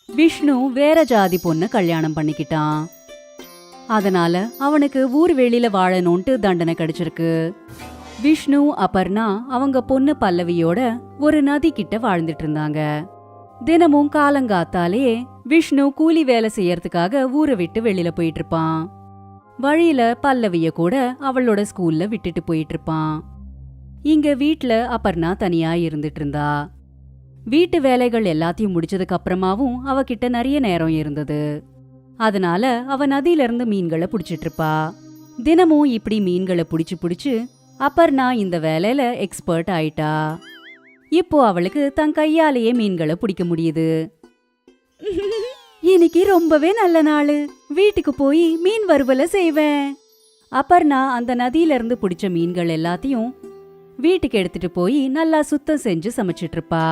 விஷ்ணு வேற ஜாதி பொண்ணு கல்யாணம் பண்ணிக்கிட்டான். அதனால அவனுக்கு ஊர் வெளியில வாழணும்ட்டு தண்டனை கிடைச்சிருக்கு. விஷ்ணு அபர்ணா அவங்க பொண்ணு பல்லவியோட ஒரு நதி கிட்ட வாழ்ந்துட்டு இருந்தாங்க. தினமும் காலங்காத்தாலே விஷ்ணு கூலி வேலை செய்யறதுக்காக ஊரை விட்டு வெளியில போயிட்டு இருப்பான். வழியில பல்லவிய கூட அவளோட ஸ்கூல்ல விட்டுட்டு போயிட்டு இருப்பான். இங்க வீட்ல அபர்ணா தனியா இருந்துட்டு இருந்தா. வீட்டு வேலைகள் எல்லாத்தையும் முடிச்சதுக்கு அப்புறமாவும் அவகிட்ட நிறைய நேரம் இருந்தது. அதனால அவ நதியில இருந்து மீன்களை புடிச்சிட்டு இருப்பா. தினமும் இப்படி மீன்களை புடிச்சு அபர்ணா இந்த வேலையில எக்ஸ்பர்ட் ஆயிட்டா. இப்போ அவளுக்கு தன் கையாலேயே மீன்களை பிடிக்க முடியுது. இன்னைக்கு ரொம்பவே நல்ல நாளு, வீட்டுக்கு போய் மீன் வறுவலை செய்வேன். அபர்ணா அந்த நதியில இருந்து பிடிச்ச மீன்கள் எல்லாத்தையும் வீட்டுக்கு எடுத்துட்டு போய் நல்லா சுத்தம் செஞ்சு சமைச்சிட்டு இருப்பா.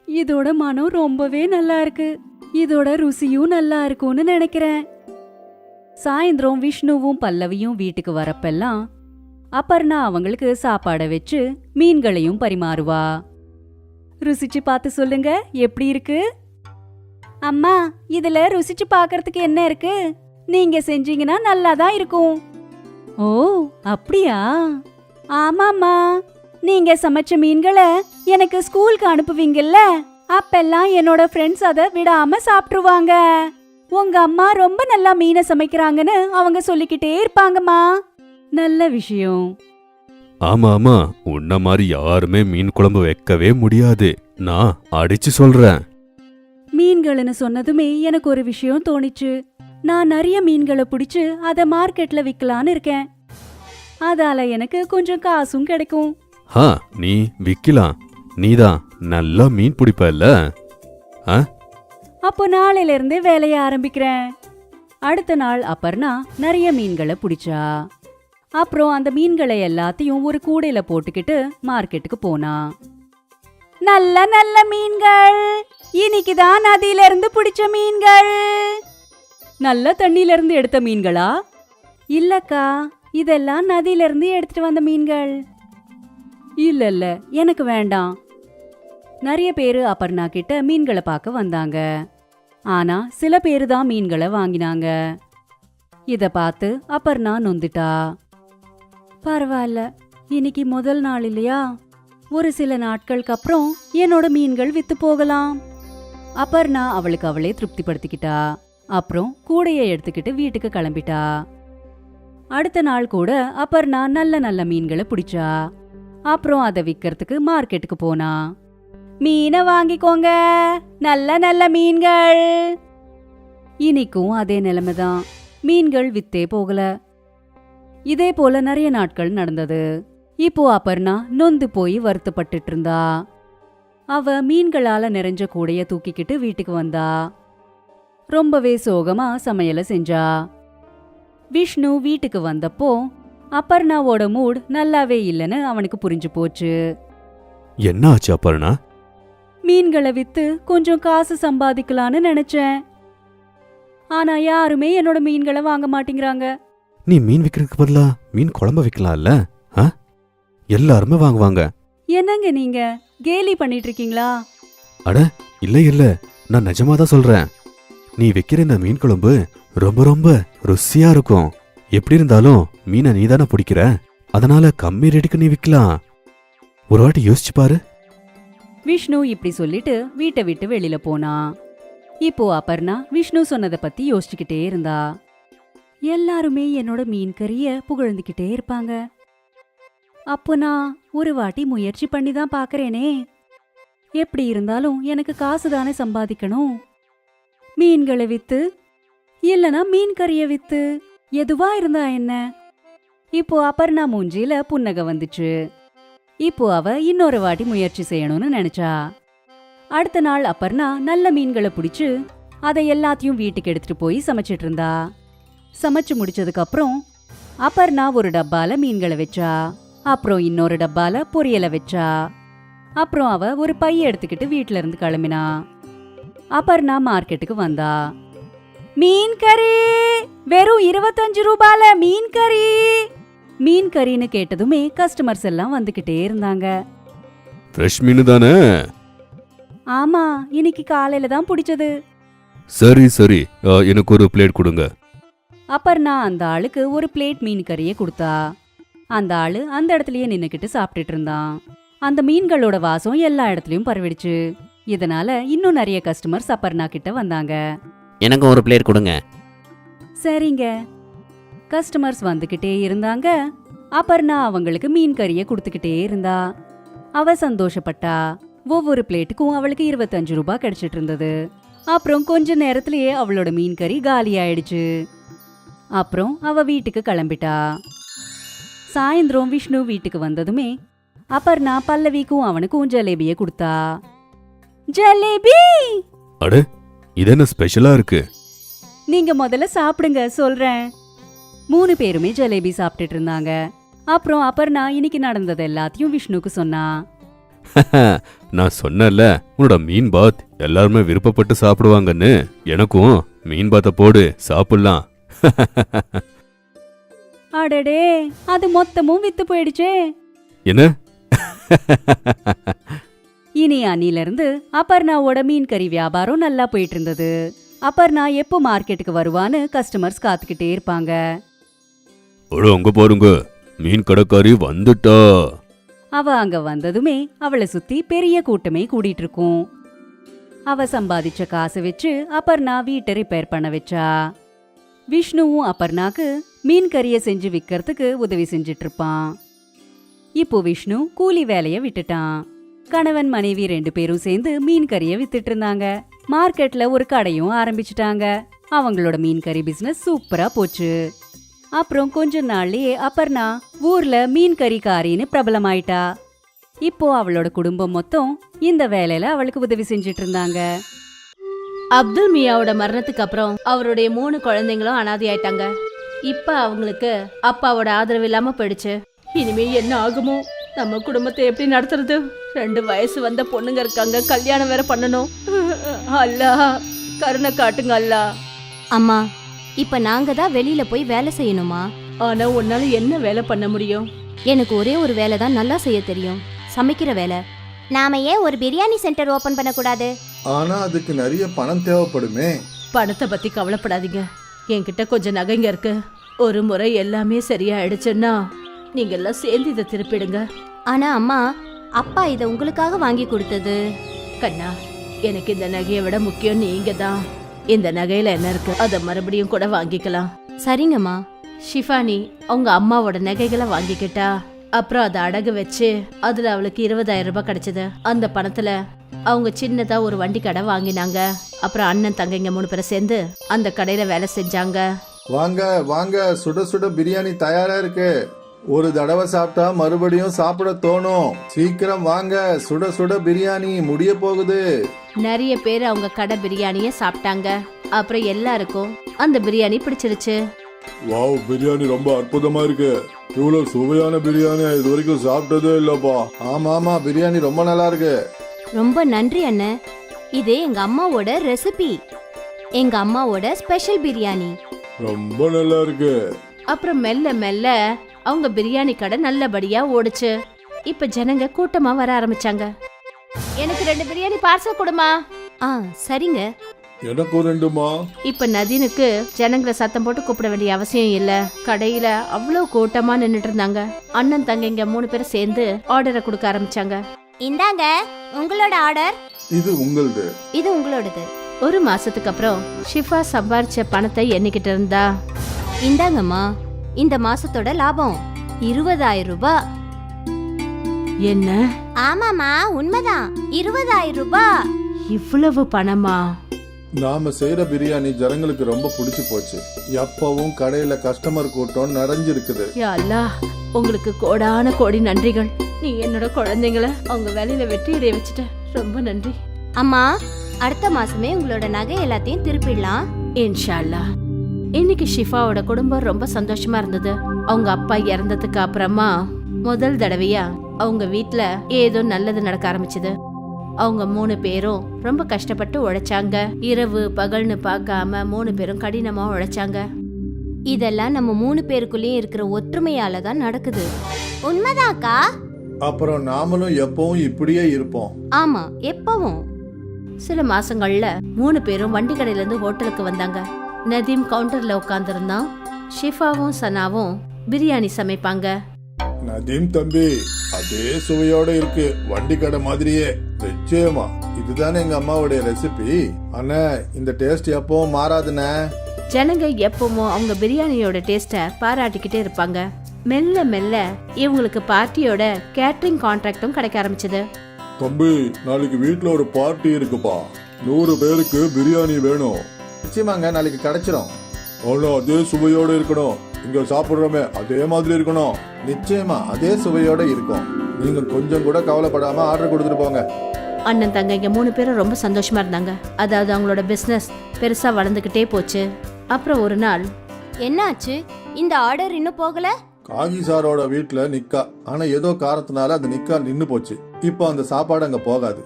இதோட மனம் ரொம்பவே நல்லா இருக்கு, இதோட ருசியும் நல்லா இருக்கும்னு நினைக்கிறேன். சாயந்தரம் விஷ்ணுவும் பல்லவியும் வீட்டுக்கு வரப்பெல்லாம் அபர்ணா அவங்களுக்கு சாப்பாட வச்சு மீன்களையும் பரிமாறுவா. ருசிச்சு பார்த்து சொல்லுங்க, எப்படி இருக்கு? அம்மா, இதுல ருசிச்சு பார்க்கறதுக்கு என்ன இருக்கு? நீங்க செஞ்சீங்கன்னா நல்லா தான் இருக்கும். ஓ, அப்படியா? ஆமாம்மா, நீங்க சமைச்ச மீன்களை எனக்கு ஸ்கூலுக்கு அனுப்புவீங்கல்ல, அப்பெல்லாம் என்னோட ஃப்ரெண்ட்ஸ் அதை விடாம சாப்பிட்டுருவாங்க. உங்க அம்மா ரொம்ப நல்லா மீனை சமைக்கிறாங்கன்னு அவங்க சொல்லிக்கிட்டே இருப்பாங்கம்மா. நல்ல விஷயம். ஆமா ஆமா, உன்ன மாதிரி யாருமே மீன் குழம்பு வைக்கவே முடியாது, நான் அடிச்சு சொல்றேன். மீன்கள்னு சொன்னதுமே எனக்கு ஒரு விஷயம் தோணிச்சு. நான் நிறைய மீன்களை பிடிச்சு அதை மார்க்கெட்ல விக்கலான்னு இருக்கேன். அதால எனக்கு கொஞ்சம் காசும் கிடைக்கும். நீ விக்கலாம், நீதான் நல்லா மீன் பிடிப்பல்ல. அப்போ நாளையில இருந்தே வேலைய ஆரம்பிக்கிறேன். அடுத்த நாள் அபர்ணா நிறைய மீன்களை பிடிச்சா. அப்புறம் அந்த மீன்களை எல்லாத்தையும் ஒரு கூடையில போட்டுக்கிட்டு மார்க்கெட்டுக்கு போனா. நல்ல நல்ல மீன்கள், இன்னைக்குதான் நதியில இருந்து பிடிச்ச மீன்கள். நல்ல தண்ணியில இருந்து எடுத்த மீன்களா? இல்லக்கா, இதெல்லாம் நதியில இருந்து எடுத்துட்டு வந்த மீன்கள். இல்ல இல்ல, எனக்கு வேண்டாம். நிறைய பேரு அபர்ணா கிட்ட மீன்களை பார்க்க வந்தாங்க. ஆனா சில பேரு தான் மீன்களை வாங்கினாங்க. இத பார்த்து அபர்ணா நொந்துட்டா. பரவாயில்ல, இன்னைக்கு முதல் நாள் இல்லையா, ஒரு சில நாட்களுக்கு அப்புறம் என்னோட மீன்கள் வித்து போகலாம். அபர்ணா அவளுக்கு அவளே திருப்திப்படுத்திக்கிட்டா. அப்புறம் கூடையை எடுத்துக்கிட்டு வீட்டுக்கு கிளம்பிட்டா. அடுத்த நாள் கூட அபர்ணா நல்ல நல்ல மீன்களை பிடிச்சா. அப்புறம் அதை விக்கிறதுக்கு மார்க்கெட்டுக்கு போனா. மீனை வாங்கிக்கோங்க, நல்ல நல்ல மீன்கள். இன்னைக்கும் அதே நிலைமைதான், மீன்கள் வித்தே போகல. இதே போல நிறைய நாட்கள் நடந்தது. இப்போ அபர்ணா நொந்து போய் வருத்தப்பட்டுட்டு இருந்தா. அவ மீன்களால நிறைஞ்ச கூடைய தூக்கிக்கிட்டு வீட்டுக்கு வந்தா. ரொம்பவே சோகமா சமையல செஞ்சா. விஷ்ணு வீட்டுக்கு வந்தப்போ அபர்ணாவோட மூட் நல்லாவே இல்லைன்னு அவனுக்கு புரிஞ்சு போச்சு. என்ன ஆச்சு அபர்ணா? மீன்களை வித்து கொஞ்சம் காசு சம்பாதிக்கலான்னு நினைச்சேன். ஆனா யாருமே என்னோட மீன்களை வாங்க மாட்டேங்கிறாங்க. நீ மீன் விக்கிறதுக்கு பதிலா மீன் குழம்பு விக்கலாம்ல? எல்லாருமே வாங்குவாங்க. என்னங்க நீங்க கேலி பண்ணிட்டு இருக்கீங்களா? அட இல்ல இல்ல, நான் நிஜமாதான் சொல்றேன். நீ வைக்கிற இந்த மீன் குழம்பு ரொம்ப ரொம்ப ருசியா இருக்கும். எப்படி இருந்தாலும் மீனை நீதானே பிடிக்கிற, அதனால கம்மி ரேட்டுக்கு நீ விக்கலாம். ஒரு வாட்டி யோசிச்சு பாரு. விஷ்ணு இப்படி சொல்லிட்டு வீட்டை விட்டு வெளியில போனா. இப்போ அபர்ணா விஷ்ணு சொன்னதை பத்தி யோசிச்சுக்கிட்டே இருந்தா. எல்லாருமே என்னோட மீன் கறிய புகழ்ந்துகிட்டே இருப்பாங்க. அப்போ நான் ஒரு வாட்டி முயற்சி பண்ணி தான் பாக்குறேனே. எப்படி இருந்தாலும் எனக்கு காசு தானே சம்பாதிக்கணும். மீன்களை வித்து இல்லனா மீன் கறிய வித்து எதுவா இருந்தா என்ன? இப்போ அபர்ணா மூஞ்சில புன்னகை வந்துச்சு. இப்போ அவ இன்னொரு வாட்டி முயற்சி செய்யணும்னு நினைச்சா. அடுத்த நாள் அபர்ணா நல்ல மீன்களை பிடிச்சு அதை எல்லாத்தையும் வீட்டுக்கு எடுத்துட்டு போய் சமைச்சிட்டு இருந்தா. சமைச்சு முடிச்சதுக்கு அப்புறம் அபர்ணா ஒரு டப்பால மீன்களை வச்சா. அப்புறம் இன்னொரு டப்பால பொரியலை வச்சா. அப்புறம் அவ ஒரு பைய எடுத்துக்கிட்டு வீட்டுல இருந்து கிளம்பினா. அபர்ணா மார்க்கெட்டுக்கு வந்தா. மீன் கறி வெறும் 25 ரூபால மீன் கறி. மீன் கறின்னு கேட்டதுமே கஸ்டமர்ஸ் எல்லாம் வந்துகிட்டே இருந்தாங்க. ஃப்ரெஷ் மீன் தானே? ஆமா, இன்னைக்கு காலையில தான் பிடிச்சது. சரி சரி, எனக்கு ஒரு பிளேட் கொடுங்க. அப்பர்ணா அந்த ஆளுக்கு ஒரு பிளேட் மீன் கறியை கொடுத்தா. அந்த ஆளு அந்த இடத்துலயே நின்னுக்கிட்டு சாப்பிட்டுட்டு இருந்தான். அந்த மீன்களோட வாசம் எல்லா இடத்துலயும் பரவிடுச்சு. இதனால இன்னும் நிறைய கஸ்டமர்ஸ் அப்பர்ணா கிட்ட வந்தாங்க. எனக்கு ஒரு பிளேட் கொடுங்க. சரிங்க. கஸ்டமர்ஸ் வந்துகிட்டே இருந்தாங்க. அப்பர்ணா அவங்களுக்கு மீன் கறியை கொடுத்துக்கிட்டே இருந்தா. அவ சந்தோஷப்பட்டா. ஒவ்வொரு பிளேட்டுக்கும் அவளுக்கு 25 ரூபாய் கிடைச்சிட்டு இருந்தது. அப்புறம் கொஞ்ச நேரத்திலேயே அவளோட மீன் கறி காலி ஆயிடுச்சு. அப்புறம் அவ வீட்டுக்கு கிளம்பிட்டா. சாயந்தரம் விஷ்ணு வீட்டுக்கு வந்ததுமே அப்பர்ணா பல்லவிக்கும் அவனுக்கும் ஜலேபியை கொடுத்தா. ஜலேபி! அட, இது என்ன ஸ்பெஷலா இருக்கு? நீங்க முதல்ல சாப்பிடுங்க, சொல்றேன். 3 பேருமே ஜலேபி சாப்பிட்டுட்டு இருந்தாங்க. அப்புறம் அப்பர்ணா இன்னைக்கு நடந்தது எல்லாத்தையும் விஷ்ணுக்கு சொன்னா. நான் சொன்னேன்ல, உன்னோட மீன் பாத் எல்லாருமே விருப்பப்பட்டு சாப்பிடுவாங்கன்னு. எனக்கும் மீன் பாத்த போடு, சாப்பிடலாம். அடடே, அது மொத்தமும் வித்து போயிடுச்சே. என்ன? இனி அன்னிலிருந்து அப்பர்ணாவோட மீன் கறி வியாபாரம் நல்லா போயிட்டு இருந்தது. அப்பர்ணா எப்போ மார்க்கெட்டுக்கு வருவான்னு கஸ்டமர்ஸ் காத்துக்கிட்டே இருப்பாங்க. அங்க பாருங்க, மீன் கடைக்காரி வந்துட்டா. அவ அங்க வந்ததுமே அவளை சுத்தி பெரிய கூட்டமே கூடிட்டு இருக்கும். அவ சம்பாதிச்ச காசை வச்சு அப்பர்ணா வீட்டை ரிப்பேர் பண்ண வச்சா. விஷ்ணுவும் அப்பர்ணாக்கு மீன் கறியை செஞ்சு விற்கிறதுக்கு உதவி செஞ்சிட்டு இருப்பான். இப்போ விஷ்ணு கூலி வேலைய விட்டுட்டான். கணவன் மனைவி 2 பேரும் சேர்ந்து மீன் கறியை வித்துட்டு இருந்தாங்க. மார்க்கெட்ல ஒரு கடையும் ஆரம்பிச்சுட்டாங்க. அவங்களோட மீன் கறி பிசினஸ் சூப்பரா போச்சு. அப்புறம் கொஞ்ச நாள்லயே அப்பர்ணா ஊர்ல மீன் கறிக்காரின்னு பிரபலமாயிட்டா. இப்போ அவளோட குடும்பம் மொத்தம் இந்த வேலையில அவளுக்கு உதவி செஞ்சிட்டு இருந்தாங்க. அப்துல் மியாவோட மரணத்துக்கு அப்புறம் அவருடைய 3 குழந்தைங்களும் அனாதை ஆயிட்டாங்க. இப்ப அவங்களுக்கு அப்பாவோட ஆதரவு இல்லாம போயிடுச்சு. இனிமே என்ன ஆகுமோ? நம்ம குடும்பத்தை எப்படி நடத்துறது? 2 வயசு வந்த பொண்ணுங்க இருக்காங்க, கல்யாணம் வேற பண்ணணும். அல்லா, கருணை காட்டுங்க அல்லா. அம்மா, இப்ப நாங்க தான் வெளியில போய் வேலை செய்யணுமா? ஆனா உன்னால என்ன வேலை பண்ண முடியும்? எனக்கு ஒரே ஒரு வேலை தான் நல்லா செய்ய தெரியும், சமைக்கிற வேலை. நாம ஏன் ஒரு பிரியாணி சென்டர் ஓபன் பண்ண கூடாது? ஆனா அதுக்கு நிறைய பணம் தேவைப்படுமே. பணத்தை பத்தி கவலைப்படாதீங்க. என்கிட்ட கொஞ்சம் நகைங்க இருக்கு. ஒரு முறை எல்லாமே சரியாயிடுச்சுன்னா நீங்க எல்லாம் சேர்ந்து இதை திருப்பிடுங்க. ஆனா அம்மா, அப்பா இதை உங்களுக்காக வாங்கி கொடுத்தது. கண்ணா, எனக்கு இந்த நகையை விட முக்கியம் நீங்க தான். இந்த நகையில என்ன இருக்கு, அதை மறுபடியும் கூட வாங்கிக்கலாம். சரிங்கம்மா. ஷிஃபானி அவங்க அம்மாவோட நகைகளை வாங்கிக்கிட்டா. அப்புறம் அதை அடகு வச்சு அதுல அவளுக்கு 20,000 ரூபாய் கிடைச்சது. அந்த பணத்துல அவங்க சின்னதா ஒரு வண்டி கடை வாங்கினாங்க. அப்புறம் அண்ணன் தங்கைங்க 3 பேரை சேர்ந்து அந்த கடையில வேலை செஞ்சாங்க. வாங்க வாங்க, சுட சுட பிரியாணி தயாரா இருக்கு. ஒரு தடவை சாப்பிட்டா மறுபடியும் சாப்பிட தோணும். சீக்கிரம் வாங்க, சுட சுட பிரியாணி முடிய போகுது. நிறைய பேர் அவங்க கடை பிரியாணிய சாப்பிட்டாங்க. அப்புறம் எல்லாருக்கும் அந்த பிரியாணி பிடிச்சிருச்சு. வாவ், பிரியாணி ரொம்ப அற்புதமா இருக்கு. இவ்வளவு சுவையான பிரியாணி இது வரைக்கும் சாப்பிட்டதே இல்லப்பா. ஆமா ஆமா, பிரியாணி ரொம்ப நல்லா இருக்கு. ரொம்ப நன்றி அண்ணன். இது எங்க அம்மாவோட ரெசிபி, எங்க அம்மாவோட ஸ்பெஷல் பிரியாணி. ரொம்ப நல்லா இருக்கு. அப்புறம் மெல்ல மெல்ல அவங்க பிரியாணி கடை நல்லபடியா ஓடுச்சு. இப்ப ஜனங்க கூட்டமா வர ஆரம்பிச்சாங்க. எனக்கு 2 பிரியாணி பார்சல் கொடுமா. சரிங்க. எனக்கும் 2மா. இப்ப நதீனுக்கு ஜனங்களை சத்தம் போட்டு கூப்பிட வேண்டிய அவசியம் இல்ல. கடையில அவ்வளவு கூட்டமா நின்னுட்டு இருந்தாங்க. அண்ணன் தங்கைங்க 3 பேரும் சேர்ந்து ஆர்டரை கொடுக்க ஆரம்பிச்சாங்க. இந்தாங்க உங்களோட ஆர்டர். இது உங்களுது. இது உங்களோடது. 1 மாசத்துக்கு அப்புறம் ஷிஃபா சம்பாரிச்ச பணத்தை எண்ணிக்கிட்டு இருந்தா. இந்தாங்கம்மா, இந்த மாசத்தோட லாபம் 20,000 ரூபாய். என்ன? ஆமாமா, உண்மைதான், 20,000 ரூபாய். இவ்வளவு பணமா? நாம செய்யற பிரியாணி ஜனங்களுக்கு ரொம்ப பிடிச்சு போச்சு. எப்பவும் கடையில கஸ்டமர் கூட்டம் நிறைஞ்சிருக்குது. யா அல்லாஹ், உங்களுக்கு கோடான கோடி நன்றிகள். நீ என்னோட குழந்தைங்கள அவங்க வேலையில வெற்றி அடைய வச்சுட்ட. ரொம்ப நன்றி. அம்மா, அடுத்த மாசமே உங்களோட நகை எல்லாத்தையும் திருப்பிடலாம். இன்ஷா அல்லாஹ். இன்னைக்கு ஷிஃபாவோட குடும்பம் ரொம்ப சந்தோஷமா இருந்தது. அவங்க அப்பா இறந்ததுக்கு அப்புறமா முதல் தடவையா அவங்க வீட்ல ஏதோ நல்லது நடக்க ஆரம்பிச்சது. அவங்க 3 பேரும் ரொம்ப கஷ்டப்பட்டு உழைச்சாங்க. இரவு பகல்னு பார்க்காம 3 பேரும் கடினமா உழைச்சாங்க. இதெல்லாம் நம்ம 3 பேருக்குள்ளேயும் இருக்கிற ஒற்றுமையால தான் நடக்குது. உண்மைதான்க்கா. அப்புறம் நாமளும் எப்பவும் இப்படியே இருப்போம். ஆமா, எப்பவும். சில மாசங்கள்ல 3 பேரும் வண்டி கடையில இருந்து ஹோட்டலுக்கு வந்தாங்க. நதீம் கவுண்டர்ல உட்காந்துருந்தான். ஷிஃபாவும் சனாவும் பிரியாணி சமைப்பாங்க. நதீம் தம்பி, அதே சுவையோட இருக்கு, வண்டி கடை மாதிரியே. நிச்சயமா இதுதானே எங்க அம்மாவுடைய ரெசிபி. அண்ணா, இந்த டேஸ்ட் எப்பவும் மாறாதுண்ணே. ஜனங்க எப்பவும் அவங்க பிரியாணியோட டேஸ்ட பாராட்டிக்கிட்டே இருப்பாங்க. மெல்ல மெல்ல இவங்களுக்கு பார்ட்டியோட கேட்டரிங் கான்ட்ராக்டும் கிடைக்க ஆரம்பிச்சது. தம்பி, நாளைக்கு வீட்ல ஒரு பார்ட்டி இருக்குப்பா. 100 பேருக்கு பிரியாணி வேணும். நிச்சயமாங்க, நாளைக்கு கிடைச்சிரும். ஆனா அதே சுவையோட இருக்கணும். இங்க சாப்பிடுறோமே அதே மாதிரி இருக்கணும். நிச்சயமா அதே சுவையோட இருக்கும். நீங்க கொஞ்சம் கூட கவலைப்படாம ஆர்டர் கொடுத்துட்டு போங்க. அண்ணன் தங்கைங்க 3 பேரும் ரொம்ப சந்தோஷமா இருந்தாங்க. அதாவது அவங்களோட பிசினஸ் பெருசா வளர்ந்துகிட்டே போச்சு. அப்புறம் ஒரு நாள், என்னாச்சு? இந்த ஆர்டர் இன்னும் போகல? காகி சாரோட வீட்ல நிக்கா. ஆனா ஏதோ காரணத்தினால அந்த நிக்கா நின்னு போச்சு. இப்போ அந்த சாப்பாடு அங்க போகாது.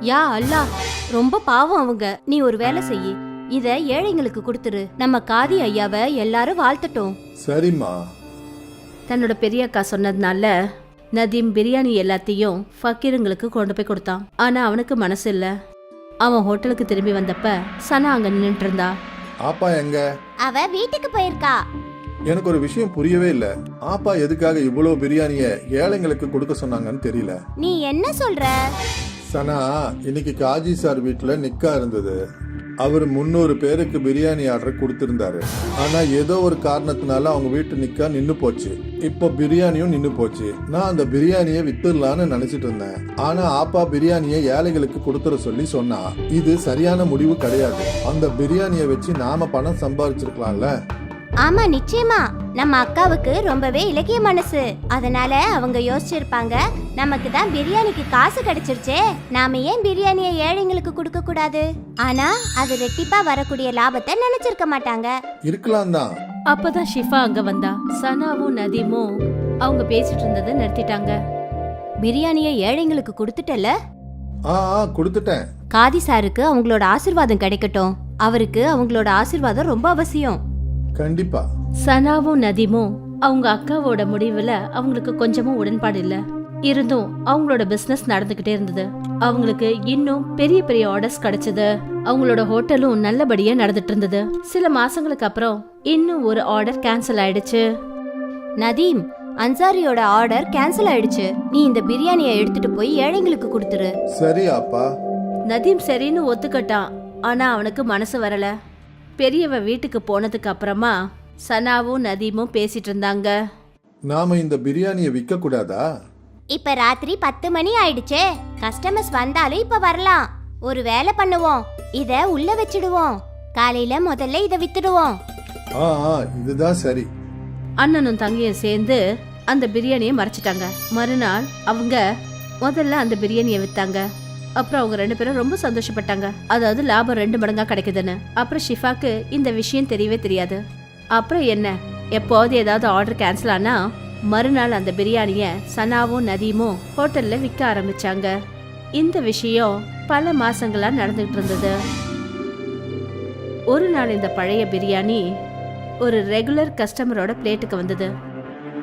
யா அல்லா, ரொம்ப பாவம் அவங்க. நீ ஒரு வேலை செய்யி, இத ஏழைங்களுக்கு கொடுத்துரு. நம்ம காதி ஐயாவை எல்லாரும் வாழ்த்தட்டும். சரிம்மா. தன்னோட பெரிய அக்கா சொன்னதுனால நதீம் பிரியாணி எல்லாத்தையும் ஃபக்கீருங்களுக்கு கொண்டு போய் கொடுத்தான். ஆனா அவனுக்கு மனசு இல்ல. அவன் ஹோட்டலுக்கு திரும்பி வந்தப்ப சனா அங்க நின்னுட்டு இருந்தா. ஆப்பா எங்க? அவ வீட்டுக்கு போயிருக்கா. எனக்கு ஒரு விஷயம் புரியவே இல்ல. ஆப்பா எதுக்காக இவ்வளவு பிரியாணிய ஏழைங்களுக்கு கொடுக்க சொன்னாங்கன்னு தெரியல. நீ என்ன சொல்ற? சனா, இன்னைக்கு காஜி சார் வீட்டுல நிக்கா இருந்தது. அவர் 300 பேருக்கு பிரியாணி ஆர்டர் கொடுத்திருந்தாரு. ஆனா ஏதோ ஒரு காரணத்தினால அவங்க வீட்டு நிக்கா நின்னு போச்சு. இப்ப பிரியாணியும் நின்னு போச்சு. நான் அந்த பிரியாணியை வித்துடலான்னு நினைச்சிட்டு இருந்தேன். ஆனா ஆப்பா பிரியாணியை ஏழைகளுக்கு கொடுத்துட சொல்லி சொன்னா. இது சரியான முடிவு கிடையாது. அந்த பிரியாணியை வச்சு நாம பணம் சம்பாதிச்சிருக்கலாம்ல. ஆமா, நிச்சயமா. நம்ம அக்காவுக்கு ரொம்பவே இலக்கிய மனசு. அதனால அவங்க யோசிச்சிருப்பாங்க, நமக்கு தான் பிரியாணிக்கு காசு கிடைச்சிருச்சே, நாம ஏன் பிரியாணியை ஏழைங்களுக்கு கொடுக்க கூடாது? ஆனா அது ரெட்டிப்பா வரக்கூடிய லாபத்தை நினைச்சிருக்க மாட்டாங்க. இருக்கலாம் தான். அப்பதான் ஷிஃபா அங்க வந்தா. சனாவும் நதீமும் அவங்க பேசிட்டு இருந்ததை நிறுத்திட்டாங்க. பிரியாணியை ஏழைங்களுக்கு கொடுத்துட்டல? கொடுத்துட்டேன். காதி சாருக்கு அவங்களோட ஆசீர்வாதம் கிடைக்கட்டும். அவருக்கு அவங்களோட ஆசீர்வாதம் ரொம்ப அவசியம். கண்டிப்பா. சனாவும் நதீமும் அவங்க அக்காவோட முடிவுல அவங்களுக்கு கொஞ்சமும் உடன்பாடு இல்ல. இருந்தும் அவங்களோட பிசினஸ் நடந்துகிட்டே இருந்தது. அவங்களுக்கு இன்னும் பெரிய பெரிய ஆர்டர்ஸ் கிடைச்சது. அவங்களோட ஹோட்டலும் நல்லபடியா நடந்துட்டு இருந்தது. சில மாசங்களுக்கு அப்புறம் இன்னும் ஒரு ஆர்டர் கேன்சல் ஆயிடுச்சு. நதீம், அன்சாரியோட ஆர்டர் கேன்சல் ஆயிடுச்சு. நீ இந்த பிரியாணியை எடுத்துட்டு போய் ஏழைங்களுக்கு கொடுத்துரு. சரி அப்பா. நதீம் சரின்னு ஒத்துக்கிட்டான். ஆனா அவனுக்கு மனசு வரல. பெரியவ வீட்டுக்கு போனதுக்கு அப்புறமா சனாவும் நதீமும் பேசிட்டு இருந்தாங்க. நாம இந்த பிரியாணியை விற்க கூடாதா? இப்ப ராத்திரி 10 மணி ஆயிடுச்சே. கஸ்டமர்ஸ் வந்தாலும் இப்ப வரலாம். ஒரு வேலை பண்ணுவோம், இத உள்ள வச்சிடுவோம். காலையில முதல்ல இத வித்துடுவோம். இதுதான் சரி. அண்ணனும் தங்கையும் சேர்ந்து அந்த பிரியாணியை மறைச்சிட்டாங்க. மறுநாள் அவங்க முதல்ல அந்த பிரியாணியை வித்தாங்க. அப்புறம் அவங்க 2 பேரும் ரொம்ப சந்தோஷப்பட்டாங்க. அதாவது லாபம் 2 மடங்கா கிடைக்குதுன்னு. அப்புறம் ஷிஃபாக்கு இந்த விஷயம் தெரியவே தெரியாது. அப்புறம் என்ன, எப்போது ஏதாவது ஆர்டர் கேன்சல் ஆனா மறுநாள் அந்த பிரியாணிய சனாவும் நதீமும் ஹோட்டல்ல விற்க ஆரம்பிச்சாங்க. இந்த விஷயம் பல மாசங்களா நடந்துகிட்டு இருந்தது. ஒரு நாள் இந்த பழைய பிரியாணி ஒரு ரெகுலர் கஸ்டமரோட பிளேட்டுக்கு வந்தது.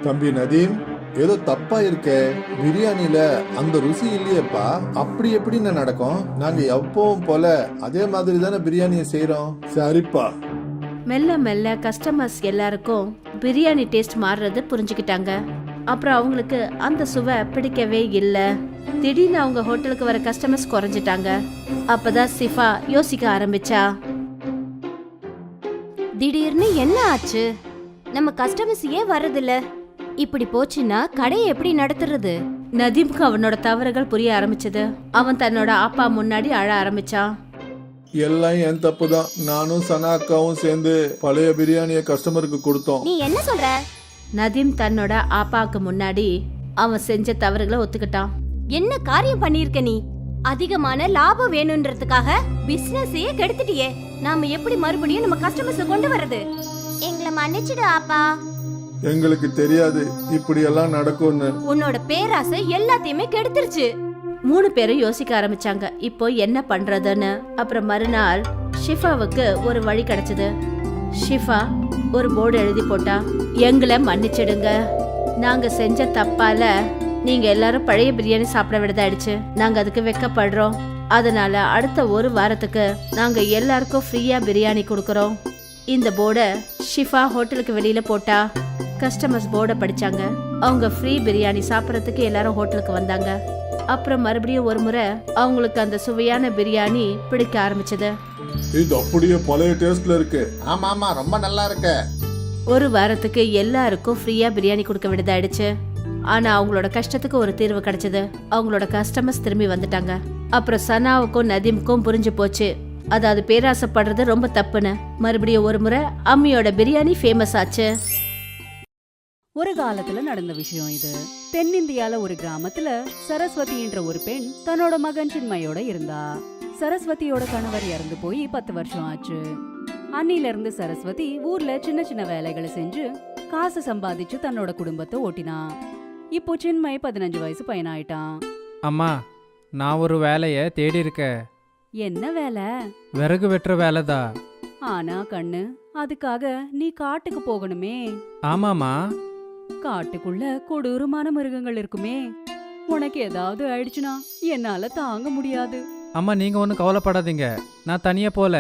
தம்பி நதீம், ஏதோ தப்பா இருக்கே. பிரியாணில அந்த ருசி இல்லையேப்பா. அப்படி எப்படின்னு நடக்கும்? நாங்க எப்பவும் போல அதே மாதிரி தானே பிரியாணியை செய்யறோம். சரிப்பா. மெல்ல மெல்ல கஸ்டமர்ஸ் எல்லாருக்கும் பிரியாணி டேஸ்ட் மாறுறது புரிஞ்சுக்கிட்டாங்க. அப்புறம் அவங்களுக்கு அந்த சுவை பிடிக்கவே இல்லை. திடீர்னு அவங்க ஹோட்டலுக்கு வர கஸ்டமர்ஸ் குறைஞ்சிட்டாங்க. அப்பதான் சிஃபா யோசிக்க ஆரம்பிச்சா. திடீர்னு என்ன ஆச்சு? நம்ம கஸ்டமர்ஸ் ஏன் வரதில்ல? இப்படி போச்சுன்னா கடையை எப்படி நடத்துறது? நதீம்க்கு அவனோட தவறுகள் புரிய ஆரம்பிச்சது. அவன் தன்னோட அப்பா முன்னாடி அழ ஆரம்பிச்சான். எல்லாம் என் தப்பு தான். நானும் சனா அக்காவும் சேர்ந்து பழைய பிரியாணியை கஸ்டமருக்கு கொடுத்தோம். நீ என்ன சொல்ற? நதீம் தன்னோட அப்பாவுக்கு முன்னாடி அவன் செஞ்ச தவறுகளை ஒத்துக்கிட்டான். என்ன காரியம் பண்ணிருக்க நீ? அதிகமான லாபம் வேணும்ன்றதுக்காக பிசினஸையே கெடுத்துட்டியே. நாம எப்படி மறுபடியும் நம்ம கஸ்டமர்ஸ் கொண்டு வர்றது? எங்களை மன்னிச்சிடு அப்பா. எங்களுக்கு தெரியாது இப்படி எல்லாம் நடக்கும்னு. உன்னோட பேராசை எல்லாத்தையுமே கெடுத்துருச்சு. 3 பேரும் யோசிக்க ஆரம்பிச்சாங்க இப்போ என்ன பண்றதுன்னு. அப்புறம் மறுநாள் ஷிஃபாவுக்கு ஒரு வழி கிடைச்சது. ஷிஃபா ஒரு போர்டு எழுதி போட்டா, எங்களை மன்னிச்சிடுங்க. நாங்க செஞ்ச தப்பால நீங்க எல்லாரும் பழைய பிரியாணி சாப்பிட விடதாயிடுச்சு. நாங்க அதுக்கு வெக்கப்படுறோம். அதனால அடுத்த ஒரு வாரத்துக்கு நாங்க எல்லாருக்கும் ஃப்ரீயா பிரியாணி கொடுக்கறோம். இந்த போர்டை ஷிஃபா ஹோட்டலுக்கு வெளியில போட்டா கஸ்டமர்ஸ் போர்டை படிச்சாங்க. அவங்க ஃப்ரீ பிரியாணி சாப்பிட்றதுக்கு எல்லாரும் ஹோட்டலுக்கு வந்தாங்க. அப்புறம் மறுபடியும் ஒரு முறை அவங்களுக்கு அந்த சுவையான பிரியாணி பிடிக்க ஆரம்பிச்சது. இது அப்படியே பழைய டேஸ்ட்ல இருக்கு. ஆமா ஆமா, ரொம்ப நல்லா இருக்கு. ஒரு வாரத்துக்கு எல்லாருக்கும் ஃப்ரீயா பிரியாணி கொடுக்க வேண்டியதாயிடுச்சு. ஆனா அவங்களோட கஷ்டத்துக்கு ஒரு தீர்வு கிடைச்சது. அவங்களோட கஸ்டமர்ஸ் திரும்பி வந்துட்டாங்க. அப்புறம் சனாவுக்கும் நதீமுக்கும் புரிஞ்சு போச்சு, அதாவது பேராசைப்படுறது ரொம்ப தப்புன்னு. மறுபடியும் ஒரு முறை அம்மியோட பிரியாணி ஃபேமஸ் ஆச்சு. ஒரு காலத்துல நடந்த விஷயம் இது. தென்னிந்தியால ஒரு கிராமத்துல சரஸ்வதின்ற ஒரு பெண் தன்னோட மகன் சின்மையோட இருந்தா. சரஸ்வதியோட கணவர் இறந்து போய் 10 வருஷம் ஆச்சு. அன்னில இருந்து சரஸ்வதி ஊர்ல சின்ன சின்ன வேலைகளை செஞ்சு காசு சம்பாதிச்சு தன்னோட குடும்பத்தை ஓட்டினான். இப்போ சின்மை 15 வயசு பையனாயிட்டான். அம்மா, நான் ஒரு வேலையை தேடி இருக்கேன். என்ன வேலை? விறகு வெட்டுற வேலைதான். ஆனா கண்ணு, அதுக்காக நீ காட்டுக்கு போகணுமே. ஆமாம்மா. காட்டுக்குள்ள கொடூரமான மிருகங்கள் இருக்குமே. உனக்கு ஏதாவது ஆயிடுச்சுனா என்னால தாங்க முடியாது. அம்மா, நீங்க ஒன்றும் கவலைப்படாதீங்க. நான் தனியா போல,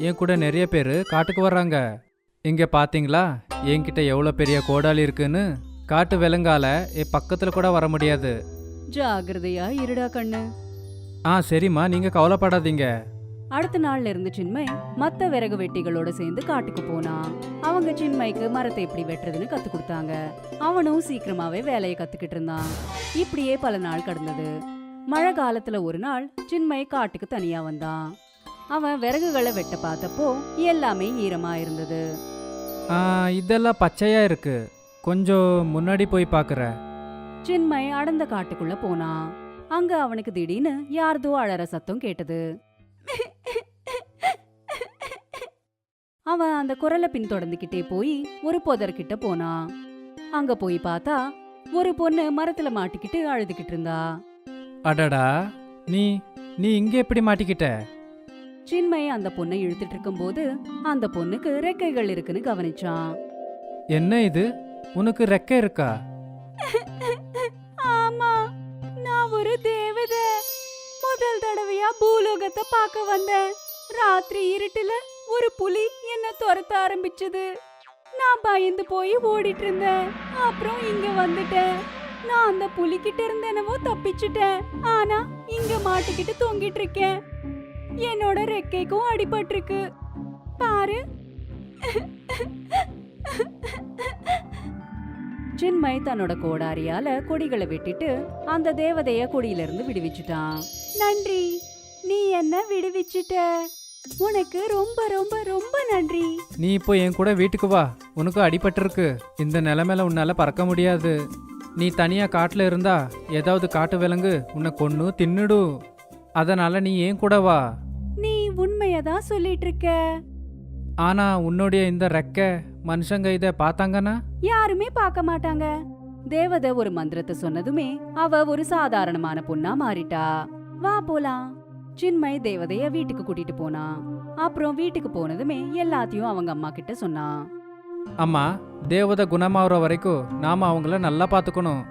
என் கூட நிறைய பேர் காட்டுக்கு வர்றாங்க. இங்க பாத்தீங்களா என்கிட்ட எவ்வளோ பெரிய கோடாலி இருக்குன்னு? காட்டு விலங்கால என் பக்கத்துல கூட வர முடியாது. ஜாகிரதையா இருடா கண்ணு. சரிம்மா, நீங்க கவலைப்படாதீங்க. அடுத்த நாள்ல இருந்து சின்மை மத்த விறகு வெட்டிகளோட சேர்ந்து காட்டுக்கு போனான். அவங்க சின்மைக்கு மரத்தை எப்படி வெட்டுறதுன்னு கத்து கொடுத்தாங்க. அவனும் சீக்கிரமாவே வேலையை கத்துக்கிட்டு இருந்தான். இப்படியே பல நாள் கடந்தது. மழை காலத்துல ஒரு நாள் சின்மை காட்டுக்கு தனியா வந்தான். அவன் விறகுகளை வெட்ட பார்த்தப்போ எல்லாமே ஈரமா இருந்தது. இதெல்லாம் பச்சையா இருக்கு. கொஞ்சம் முன்னாடி போய் பார்க்கற. சின்மை அடர்ந்த காட்டுக்குள்ள போனான். அங்க அவனுக்கு திடீர்னு யார்தோ அழற சத்தம் கேட்டது. அவன் அந்த குரலை பின்தொடர்ந்துகிட்டே போய் ஒரு புதர்கிட்ட போனான். அங்க போய் பார்த்தா ஒரு பொண்ணு மரத்துல மாட்டிக்கிட்டு அழுதுகிட்டு இருந்தா. அடடா, நீ நீ இங்க எப்படி மாட்டிக்கிட்ட? சின்மை அந்த பொண்ணை இழுத்துட்டு இருக்கும்போது அந்த பொண்ணுக்கு ரெக்கைகள் இருக்குன்னு கவனிச்சான். என்ன இது, உனக்கு ரெக்கை இருக்கா? ஆமா, நான் ஒரு தேவதை. முதல் தடவையா பூலோகத்தை பார்க்க வந்தேன். ராத்திரி இருட்டுல ஒரு புலி என்ன துரத்த ஆரம்பிச்சது. நான் பயந்து போய் ஓடிட்டு இருந்தேன். அப்புறம் இங்க வந்துட்டேன். நான் அந்த புலிகிட்ட இருந்து என்னவோ தப்பிச்சுட்டேன். ஆனா இங்க மாட்டிக்கிட்டு தொங்கிட்டு இருக்கேன். என்னோட ரெக்கைக்கும் அடிபட்டிருக்கு பாரு. சின்மை தன்னோட கோடாரியால கொடிகளை வெட்டிட்டு அந்த தேவதைய கொடியில இருந்து விடுவிச்சுட்டான். நன்றி, நீ என்ன விடுவிச்சுட்ட. உனக்கு ரொம்ப ரொம்ப ரொம்ப நன்றி. நீ இப்போ என் கூட வீட்டுக்கு வா. உனக்கு அடிபட்டிருக்கு. இந்த நிலைமையில உன்னால பறக்க முடியாது. நீ தனியா காட்டுல இருந்தா ஏதாவது காட்டு விலங்கு உன்னை கொன்னு தின்னுடு. அதனால நீ ஏன் கூட வா. நீ உண்மையதான் சொல்லிட்டு இருக்க. ஆனா உன்னுடைய இந்த ரெக்கை மனுஷங்க இத பார்த்தாங்கன்னா? யாருமே பார்க்க மாட்டாங்க. தேவதை ஒரு மந்திரத்தை சொன்னதுமே அவ ஒரு சாதாரணமான பொண்ணா மாறிட்டா. வா போலாம். சின்மை தேவதைய வீட்டுக்கு கூட்டிட்டு போனான். அப்புறம் வீட்டுக்கு போனதுமே எல்லாத்தையும் அவங்க அம்மா கிட்ட சொன்னான். அம்மா, தேவதை குணமாகற வரைக்கும் நாம அவங்கள நல்லா பாத்துக்கணும்.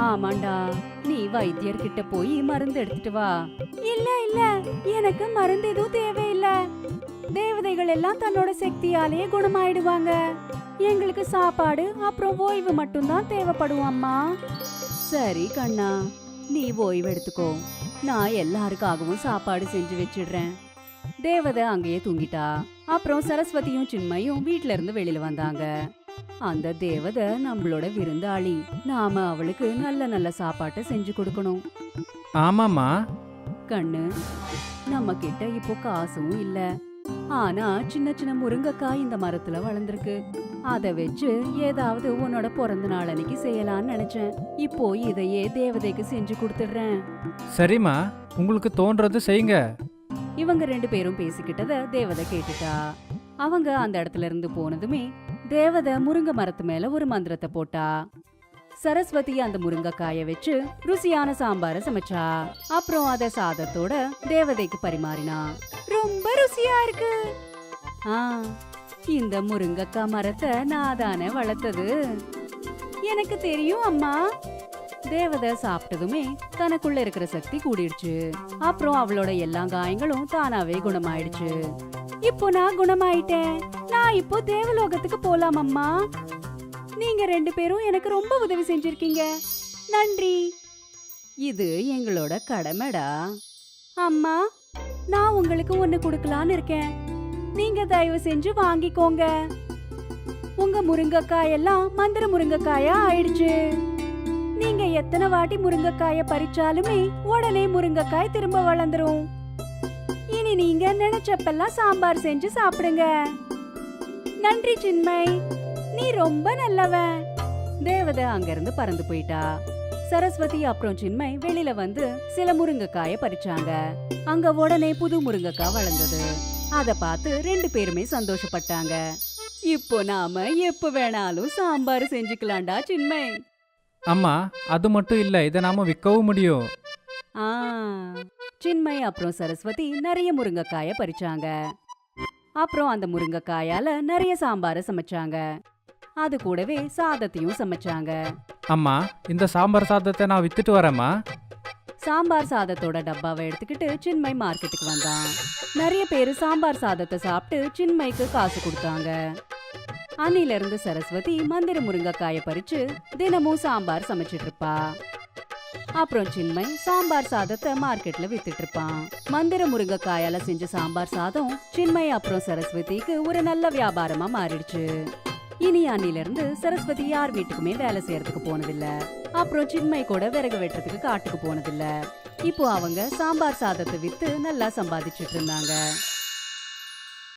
ஆமாண்டா, நீ வைத்தியர்கிட்ட போய் மருந்து எடுத்துட்டு வா. இல்ல இல்ல, எனக்கு மருந்து எதுவும் தேவையில்ல. தேவதைகள் எல்லாம் தன்னோட சக்தியாலேயே குணமாயிடுவாங்க. எங்களுக்கு சாப்பாடு அப்புறம் ஓய்வு மட்டும்தான் தேவைப்படும் அம்மா. சரி கண்ணா, நீ ஓய்வு எடுத்துக்கோ. நான் எல்லாருக்காகவும் சாப்பாடு செஞ்சு வச்சிடுறேன். தேவதை அங்கேயே தூங்கிட்டா. அப்புறம் சரஸ்வதியும் சின்மையும் வீட்ல இருந்து வெளியில வந்தாங்க. அந்த தேவதை நம்மளோட விருந்தாளி. நாம அவளுக்கு நல்ல நல்ல சாப்பாட்டை செஞ்சு கொடுக்கணும். ஆமாம்மா. கண்ணு, நம்ம கிட்ட இப்போ காசும் இல்ல. ஆனா சின்ன சின்ன முருங்கைக்காய் இந்த மரத்துல வளர்ந்துருக்கு. அத வச்சு ஏதாவது உன்னோட பிறந்த நாள் அன்னைக்கு செய்யலாம்னு நினைச்சேன். இப்போ இதையே தேவதைக்கு செஞ்சு கொடுத்துடுறேன். சரிம்மா, உங்களுக்கு தோன்றது செய்யுங்க. இவங்க 2 பேரும் பேசிக்கிட்டத தேவதை கேட்டுட்டா. அவங்க அந்த இடத்துல இருந்து போனதுமே தேவதை முருங்கை மரத்து மேல ஒரு மந்திரத்தை போட்டா. சரஸ்வதி அந்த முருங்கைக்காய வச்சு ருசியான சாம்பார சமைச்சா. அப்புறம் அத சாதத்தோட தேவதைக்கு பரிமாறினா. ரொம்ப ருசியா இருக்கு. இந்த முருங்கைக்காய் மரத்தை நான் தானே வளர்த்தது. எனக்கு தெரியும் அம்மா. தேவதை சாப்பிட்டதுமே தனக்குள்ள இருக்கிற சக்தி கூடிடுச்சு. அப்புறம் அவளோட எல்லா காயங்களும் தானாவே குணமாயிடுச்சு. இப்போ நான் குணமாயிட்டேன். நான் இப்போ தேவலோகத்துக்கு போலாம் அம்மா. நீங்க 2 பேரும் எனக்கு ரொம்ப உதவி செஞ்சிருக்கீங்க. நன்றி. இது எங்களோட கடமைடா. அம்மா, நான் உங்களுக்கு ஒண்ணு கொடுக்கலான்னு இருக்கேன். நீங்க தயவு செஞ்சு வாங்கிக்கோங்க. உங்க முருங்கைக்காய் எல்லாம் மந்திர முருங்கைக்காயா ஆயிடுச்சு. நீங்க எத்தனை வாட்டி முருங்கைக்காய பறிச்சாலுமே உடனே முருங்கைக்காய் திரும்ப வளர்ந்துரும். இனி நீங்க நினைச்சப்பெல்லாம் சாம்பார் செஞ்சு சாப்பிடுங்க. நன்றி சின்மை, நீ ரொம்ப நல்லவன். தேவதை அங்கிருந்து பறந்து போயிட்டா. சரஸ்வதி அப்புறம் சின்மை வெளியில வந்து சில முருங்கைக்காய பறிச்சாங்க. அங்க உடனே புது முருங்கைக்காய் வளர்ந்தது. அத பார்த்து 2 பேருமே சந்தோஷப்பட்டாங்க. இப்போ நாம எப்ப வேணாலும் சாம்பார் செஞ்சுக்கலாம்டா சின்மை. அம்மா, அது மட்டும் இல்ல, இதை நாம விற்கவும் முடியும். ஆ, சின்மை அப்புறம் சரஸ்வதி நிறைய முருங்கைக்காய பறிச்சாங்க. அப்புறம் அந்த முருங்கைக்காயால நிறைய சாம்பார சமைச்சாங்க. அது கூடவே சாதத்தையும் சமைச்சாங்க. அம்மா, இந்த சாம்பார் சாதத்தை நான் வித்துட்டு வரேம்மா. சாம்பார் சாதத்தோட டப்பாவை எடுத்துக்கிட்டு சின்மை மார்க்கெட்டுக்கு வந்தான். நிறைய பேரு சாம்பார் சாதத்தை சாப்பிட்டு சின்மைக்கு காசு கொடுத்தாங்க. அன்னில இருந்து சரஸ்வதி மந்திர முருங்கைக்காய பறிச்சு தினமும் சாம்பார் சமைச்சிட்டு இருப்பா. அப்புறம் சின்மை சாம்பார் சாதத்தை மார்க்கெட்ல வித்துட்டு இருப்பான். மந்திர முருங்கைக்காயால செஞ்ச சாம்பார் சாதம் சின்மை அப்புறம் சரஸ்வதிக்கு ஒரு நல்ல வியாபாரமா மாறிடுச்சு. இனி அன்னில இருந்து சரஸ்வதி யார் வீட்டுக்குமே வேலை செய்யறதுக்கு போனதில்ல. அப்புறம் சின்மை கூட விறகு வெட்டுறதுக்கு காட்டுக்கு போனதில்ல. இப்போ அவங்க சாம்பார் சாதத்தை வித்து நல்லா சம்பாதிச்சிட்டு இருந்தாங்க.